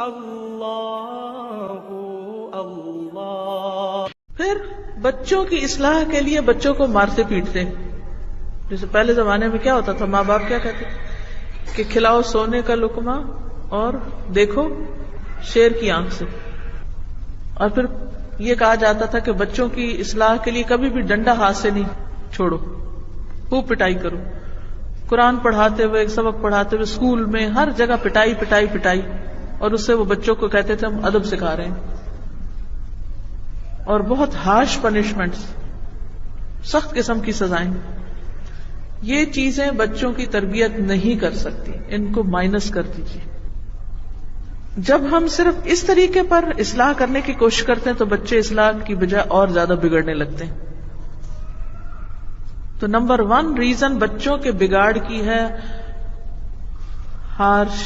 اللہ اللہ. پھر بچوں کی اصلاح کے لیے بچوں کو مارتے پیٹتے. جیسے پہلے زمانے میں کیا ہوتا تھا، ماں باپ کیا کہتے کہ کھلاؤ سونے کا لقمہ اور دیکھو شیر کی آنکھ سے. اور پھر یہ کہا جاتا تھا کہ بچوں کی اصلاح کے لیے کبھی بھی ڈنڈا ہاتھ سے نہیں چھوڑو، خوب پٹائی کرو. قرآن پڑھاتے ہوئے، سبق پڑھاتے ہوئے، اسکول میں ہر جگہ پٹائی پٹائی پٹائی. اور اس سے وہ بچوں کو کہتے تھے ہم ادب سکھا رہے ہیں. اور بہت ہارش پنشمنٹس، سخت قسم کی سزائیں. یہ چیزیں بچوں کی تربیت نہیں کر سکتی، ان کو مائنس کر دیجیے. جب ہم صرف اس طریقے پر اصلاح کرنے کی کوشش کرتے ہیں تو بچے اصلاح کی بجائے اور زیادہ بگڑنے لگتے ہیں. تو نمبر 1 ریزن بچوں کے بگاڑ کی ہے ہارش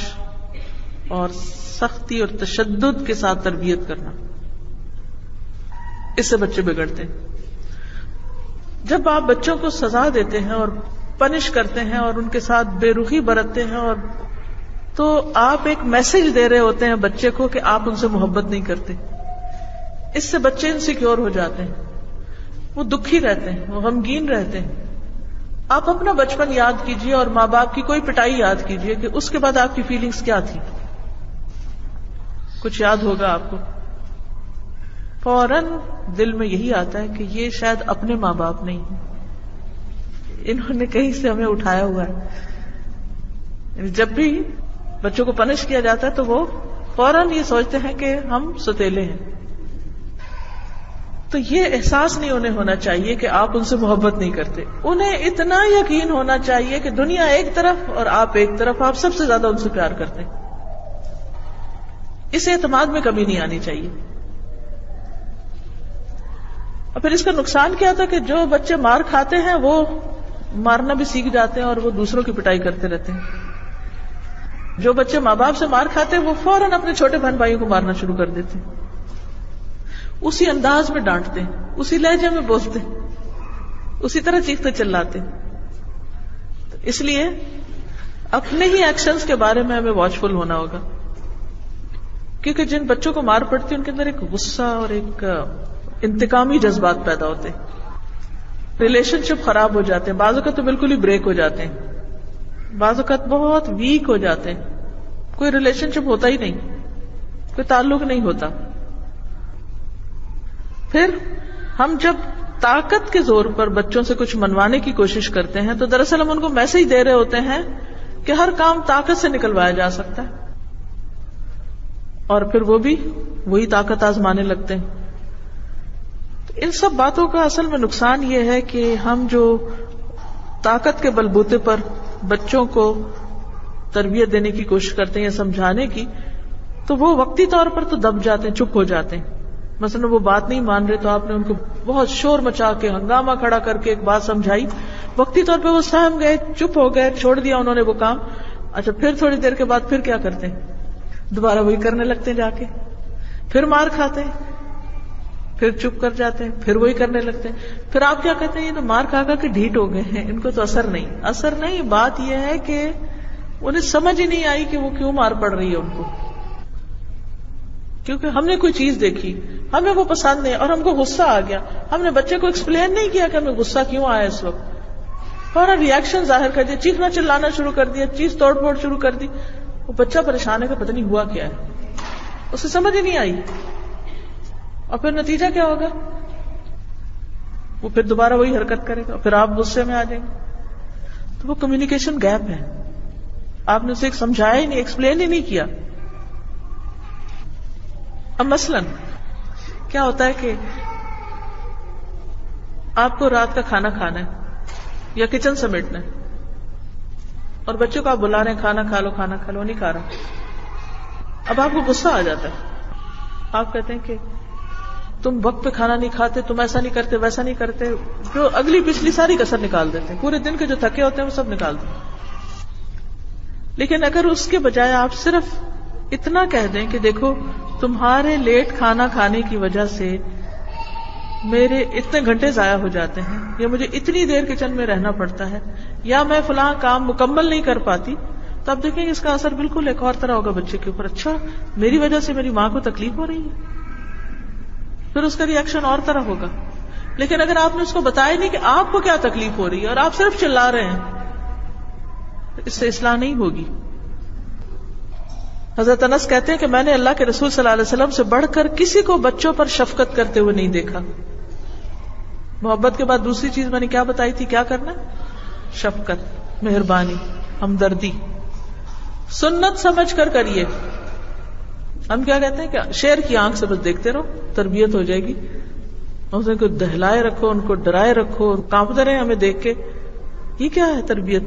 اور سختی اور تشدد کے ساتھ تربیت کرنا. اس سے بچے بگڑتے ہیں. جب آپ بچوں کو سزا دیتے ہیں اور پنش کرتے ہیں اور ان کے ساتھ بے رخی برتتے ہیں اور تو آپ ایک میسج دے رہے ہوتے ہیں بچے کو کہ آپ ان سے محبت نہیں کرتے. اس سے بچے انسیکیور ہو جاتے ہیں، وہ دکھی رہتے ہیں، وہ غمگین رہتے ہیں. آپ اپنا بچپن یاد کیجئے اور ماں باپ کی کوئی پٹائی یاد کیجئے کہ اس کے بعد آپ کی فیلنگز کیا تھی. کچھ یاد ہوگا آپ کو، فوراً دل میں یہی آتا ہے کہ یہ شاید اپنے ماں باپ نہیں ہیں، انہوں نے کہیں سے ہمیں اٹھایا ہوا ہے. جب بھی بچوں کو پنش کیا جاتا ہے تو وہ فوراً یہ سوچتے ہیں کہ ہم ستیلے ہیں. تو یہ احساس نہیں انہیں ہونا چاہیے کہ آپ ان سے محبت نہیں کرتے. انہیں اتنا یقین ہونا چاہیے کہ دنیا ایک طرف اور آپ ایک طرف، آپ سب سے زیادہ ان سے پیار کرتے ہیں. اس اعتماد میں کمی نہیں آنی چاہیے. اور پھر اس کا نقصان کیا تھا کہ جو بچے مار کھاتے ہیں وہ مارنا بھی سیکھ جاتے ہیں اور وہ دوسروں کی پٹائی کرتے رہتے ہیں. جو بچے ماں باپ سے مار کھاتے ہیں وہ فوراً اپنے چھوٹے بہن بھائیوں کو مارنا شروع کر دیتے ہیں، اسی انداز میں ڈانٹتے ہیں، اسی لہجے میں بولتے ہیں، اسی طرح چیختے چلاتے ہیں. اس لیے اپنے ہی ایکشنز کے بارے میں ہمیں واچفل ہونا ہوگا، کیونکہ جن بچوں کو مار پڑتی ہے ان کے اندر ایک غصہ اور ایک انتقامی جذبات پیدا ہوتے ہیں. ریلیشن شپ خراب ہو جاتے ہیں، بعض اوقات تو بالکل ہی بریک ہو جاتے ہیں، بعض اوقات بہت ویک ہو جاتے ہیں، کوئی ریلیشن شپ ہوتا ہی نہیں، کوئی تعلق نہیں ہوتا. پھر ہم جب طاقت کے زور پر بچوں سے کچھ منوانے کی کوشش کرتے ہیں تو دراصل ہم ان کو میسج دے رہے ہوتے ہیں کہ ہر کام طاقت سے نکلوایا جا سکتا ہے، اور پھر وہ بھی وہی طاقت آزمانے لگتے ہیں. ان سب باتوں کا اصل میں نقصان یہ ہے کہ ہم جو طاقت کے بلبوتے پر بچوں کو تربیت دینے کی کوشش کرتے ہیں یا سمجھانے کی، تو وہ وقتی طور پر تو دب جاتے ہیں، چپ ہو جاتے ہیں. مثلا وہ بات نہیں مان رہے تو آپ نے ان کو بہت شور مچا کے ہنگامہ کھڑا کر کے ایک بات سمجھائی، وقتی طور پہ وہ سہم گئے، چپ ہو گئے، چھوڑ دیا انہوں نے وہ کام. اچھا پھر تھوڑی دیر کے بعد پھر کیا کرتے ہیں؟ دوبارہ وہی کرنے لگتے ہیں، جا کے پھر مار کھاتے ہیں، پھر چپ کر جاتے ہیں، پھر وہی کرنے لگتے ہیں. پھر آپ کیا کہتے ہیں؟ یہ تو مار کھا کر کے ڈھیٹ ہو گئے ہیں، ان کو تو اثر نہیں. بات یہ ہے کہ انہیں سمجھ ہی نہیں آئی کہ وہ کیوں مار پڑ رہی ہے ان کو، کیونکہ ہم نے کوئی چیز دیکھی، ہمیں وہ پسند نہیں اور ہم کو غصہ آ گیا. ہم نے بچے کو ایکسپلین نہیں کیا کہ ہمیں غصہ کیوں آیا اس وقت، اور ری ایکشن ظاہر کر دیا، چیخنا چلانا شروع کر دیا، چیز توڑ پھوڑ شروع کر دی. وہ بچہ پریشان ہے کہ پتہ نہیں ہوا کیا ہے، اسے سمجھ ہی نہیں آئی. اور پھر نتیجہ کیا ہوگا؟ وہ پھر دوبارہ وہی حرکت کرے گا، پھر آپ غصے میں آ جائیں گے. تو وہ کمیونیکیشن گیپ ہے، آپ نے اسے سمجھایا ہی نہیں، ایکسپلین ہی نہیں کیا. اب مثلاً کیا ہوتا ہے کہ آپ کو رات کا کھانا کھانا ہے یا کچن سمیٹنا ہے اور بچوں کو آپ بلا رہے ہیں کھانا کھا لو کھانا کھا لو، نہیں کھا رہا. اب آپ کو غصہ آ جاتا ہے، آپ کہتے ہیں کہ تم وقت پہ کھانا نہیں کھاتے، تم ایسا نہیں کرتے ویسا نہیں کرتے، جو اگلی پچھلی ساری کسر نکال دیتے ہیں، پورے دن کے جو تھکے ہوتے ہیں وہ سب نکال دیتے ہیں. لیکن اگر اس کے بجائے آپ صرف اتنا کہہ دیں کہ دیکھو تمہارے لیٹ کھانا کھانے کی وجہ سے میرے اتنے گھنٹے ضائع ہو جاتے ہیں، یا مجھے اتنی دیر کچن میں رہنا پڑتا ہے، یا میں فلاں کام مکمل نہیں کر پاتی، تو آپ دیکھیں گے اس کا اثر بالکل ایک اور طرح ہوگا بچے کے اوپر. اچھا میری وجہ سے میری ماں کو تکلیف ہو رہی ہے, پھر اس کا ری ایکشن اور طرح ہوگا. لیکن اگر آپ نے اس کو بتایا نہیں کہ آپ کو کیا تکلیف ہو رہی ہے اور آپ صرف چلا رہے ہیں, اس سے اصلاح نہیں ہوگی. حضرت انس کہتے ہیں کہ میں نے اللہ کے رسول صلی اللہ علیہ وسلم سے بڑھ کر کسی کو بچوں پر شفقت کرتے ہوئے نہیں دیکھا. محبت کے بعد دوسری چیز میں نے کیا بتائی تھی, کیا کرنا؟ شفقت, مہربانی, ہمدردی. سنت سمجھ کر کریے. ہم کیا کہتے ہیں کہ شیر کی آنکھ سے بس دیکھتے رہو, تربیت ہو جائے گی. ان کو دہلائے رکھو, ان کو ڈرائے رکھو, کانپتے رہے ہمیں دیکھ کے. یہ کیا ہے تربیت؟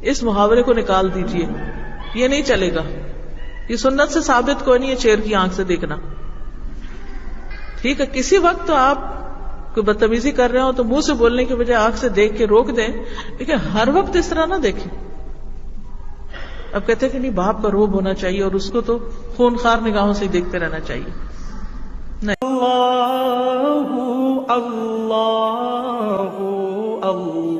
اس محاورے کو نکال دیجئے, یہ نہیں چلے گا. یہ سنت سے ثابت کوئی نہیں ہے شیر کی آنکھ سے دیکھنا. ٹھیک ہے, کسی وقت تو آپ کوئی بدتمیزی کر رہے ہو تو منہ سے بولنے کی بجائے آنکھ سے دیکھ کے روک دیں, لیکن ہر وقت اس طرح نہ دیکھیں. اب کہتے ہیں کہ نہیں باپ کا روب ہونا چاہیے اور اس کو تو خونخوار نگاہوں سے ہی دیکھتے رہنا چاہیے. نہیں. اللہ اللہ اللہ